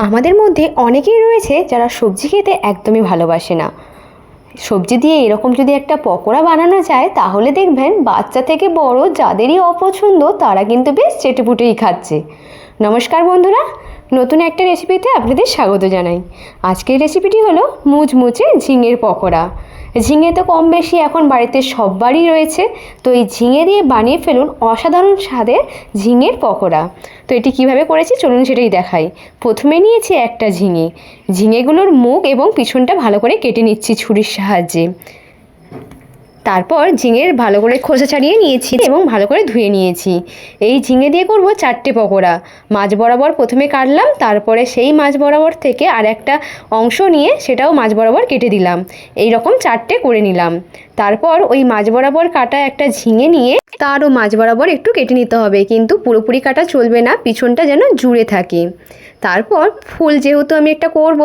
আমাদের মধ্যে অনেকেই রয়েছে যারা সবজি খেতে একদমই ভালোবাসে না। সবজি দিয়ে এরকম যদি একটা পকোড়া বানানো যায় তাহলে দেখবেন বাচ্চা থেকে বড় যাদেরই অপছন্দ তারা কিন্তু বেশ চেটেপুটেই খাচ্ছে। নমস্কার বন্ধুরা, নতুন একটা রেসিপিতে আপনাদের স্বাগত জানাই। আজকের রেসিপিটি হলো মুচমুচে ঝিঙের পকোড়া। ঝিঙে তো কম বেশি এখন বাড়িতে সববারই রয়েছে, তো এই ঝিঙে দিয়ে বানিয়ে ফেলুন অসাধারণ স্বাদের ঝিঙের পকোড়া। তো এটি কিভাবে করেছি চলুন সেটাই দেখাই। প্রথমে নিয়েছি একটা ঝিঙেগুলোর মুখ এবং পিছনটা ভালো করে কেটে নিচ্ছি ছুরির সাহায্যে। তারপর ঝিঙের ভালো করে খোসা ছাড়িয়ে নিয়েছি এবং ভালো করে ধুয়ে নিয়েছি। এই ঝিঙে দিয়ে করব 4টে পকোড়া। মাছ বরাবর প্রথমে কাটলাম, তারপরে সেই মাছ বরাবর থেকে আর একটা অংশ নিয়ে সেটাও মাছ বরাবর কেটে দিলাম। এই রকম 4টে করে নিলাম। তারপর ওই মাছ বরাবর কাটা একটা ঝিঙে নিয়ে তারও মাছ বরাবর একটু কেটে নিতে হবে, কিন্তু পুরোপুরি কাটা চলবে না, পিছনটা যেন জুড়ে থাকে। তারপর ফুল যেহেতু আমি একটা করব,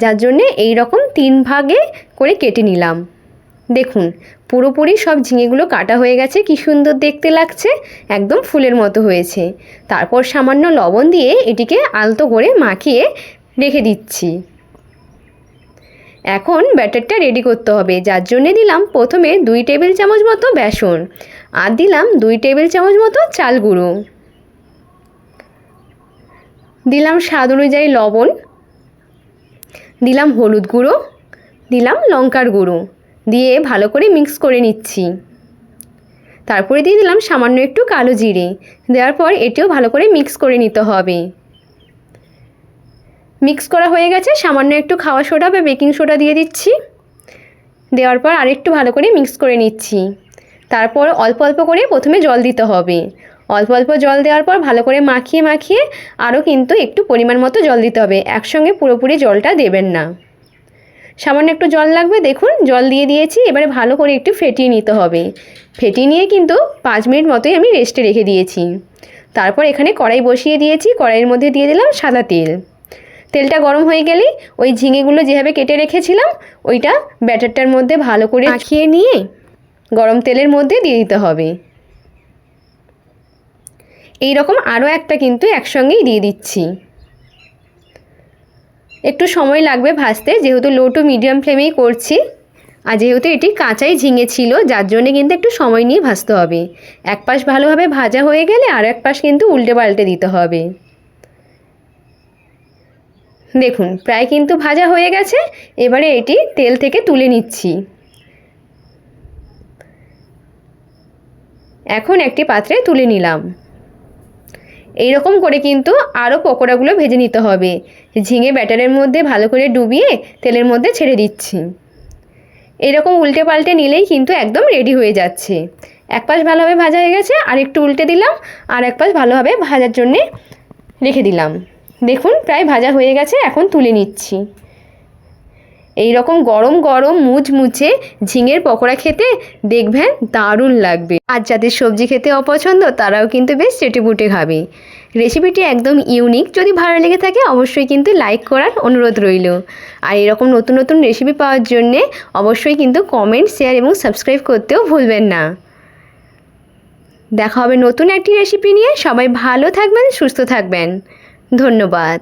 যার জন্যে এই রকম 3 ভাগে করে কেটে নিলাম। দেখুন পুরোপুরি সব ঝিঙেগুলো কাটা হয়ে গেছে, কি সুন্দর দেখতে লাগছে, একদম ফুলের মতো হয়েছে। তারপর সামান্য লবণ দিয়ে এটিকে আলতো করে মাখিয়ে রেখে দিচ্ছি। এখন ব্যাটারটা রেডি করতে হবে, যার জন্যে দিলাম প্রথমে 2 টেবিল চামচ মতো বেসন, আর দিলাম 2 টেবিল চামচ মতো চাল গুঁড়ো, দিলাম স্বাদ অনুযায়ী লবণ, দিলাম হলুদ গুঁড়ো, দিলাম লঙ্কার গুঁড়ো, দিয়ে ভালো করে মিক্স করে নিচ্ছি। তারপরে দিয়ে দিলাম সামান্য একটু কালো জিরে, দেওয়ার পর এটিও ভালো করে মিক্স করে নিতে হবে। মিক্স করা হয়ে গেছে, সামান্য একটু খাওয়া সোডা বা বেকিং সোডা দিয়ে দিচ্ছি। দেওয়ার পর আরেকটু ভালো করে মিক্স করে নিচ্ছি। তারপর অল্প অল্প করে প্রথমে জল দিতে হবে। অল্প অল্প জল দেওয়ার পর ভালো করে মাখিয়ে মাখিয়ে আরও কিন্তু একটু পরিমাণ মতো জল দিতে হবে, একসঙ্গে পুরোপুরি জলটা দেবেন না। সামান্য একটু জল লাগবে, দেখুন জল দিয়ে দিয়েছি। এবারে ভালো করে একটু ফেটিয়ে নিতে হবে। ফেটিয়ে নিয়ে কিন্তু 5 মিনিট মতোই আমি রেস্টে রেখে দিয়েছি। তারপর এখানে কড়াই বসিয়ে দিয়েছি, কড়াইয়ের মধ্যে দিয়ে দিলাম সাদা তেল। তেলটা গরম হয়ে গেলেই ওই ঝিঙেগুলো যেভাবে কেটে রেখেছিলাম ওইটা ব্যাটারটার মধ্যে ভালো করে মাখিয়ে নিয়ে গরম তেলের মধ্যে দিয়ে দিতে হবে। এই রকম আরও একটা কিন্তু একসঙ্গেই দিয়ে দিচ্ছি। একটু সময় লাগবে ভাজতে, যেহেতু লো টু মিডিয়াম ফ্লেমেই করছি, আর যেহেতু এটি কাঁচাই ঝিঙে ছিল যার জন্যে কিন্তু একটু সময় নিয়ে ভাজতে হবে। এক পাশ ভালোভাবে ভাজা হয়ে গেলে আর এক পাশ কিন্তু উল্টে পাল্টে দিতে হবে। দেখুন প্রায় কিন্তু ভাজা হয়ে গেছে, এবারে এটি তেল থেকে তুলে নিচ্ছি। এখন একটি পাত্রে তুলে নিলাম। এই রকম করে কিন্তু আরও পকোড়াগুলো ভেজে নিতে হবে। ঝিঙে ব্যাটারের মধ্যে ভালো করে ডুবিয়ে তেলের মধ্যে ছেড়ে দিচ্ছি। এরকম উল্টে পাল্টে নিলেই কিন্তু একদম রেডি হয়ে যাচ্ছে। এক পাশ ভালোভাবে ভাজা হয়ে গেছে, আর একটু উল্টে দিলাম, আর এক পাশ ভালোভাবে ভাজার জন্যে রেখে দিলাম। দেখুন প্রায় ভাজা হয়ে গেছে, এখন তুলে নিচ্ছি। এই রকম গরম গরম মুচমুচে ঝিঙের পকোড়া খেতে দেখবেন দারুণ লাগবে। আর যাদের সবজি খেতে অপছন্দ তারাও কিন্তু বেশ চেটেপুটে খাবে। রেসিপিটি একদম ইউনিক, যদি ভালো লেগে থাকে অবশ্যই কিন্তু লাইক করার অনুরোধ রইল। আর এরকম নতুন নতুন রেসিপি পাওয়ার জন্যে অবশ্যই কিন্তু কমেন্ট, শেয়ার এবং সাবস্ক্রাইব করতেও ভুলবেন না। দেখা হবে নতুন একটি রেসিপি নিয়ে। সবাই ভালো থাকবেন, সুস্থ থাকবেন। ধন্যবাদ।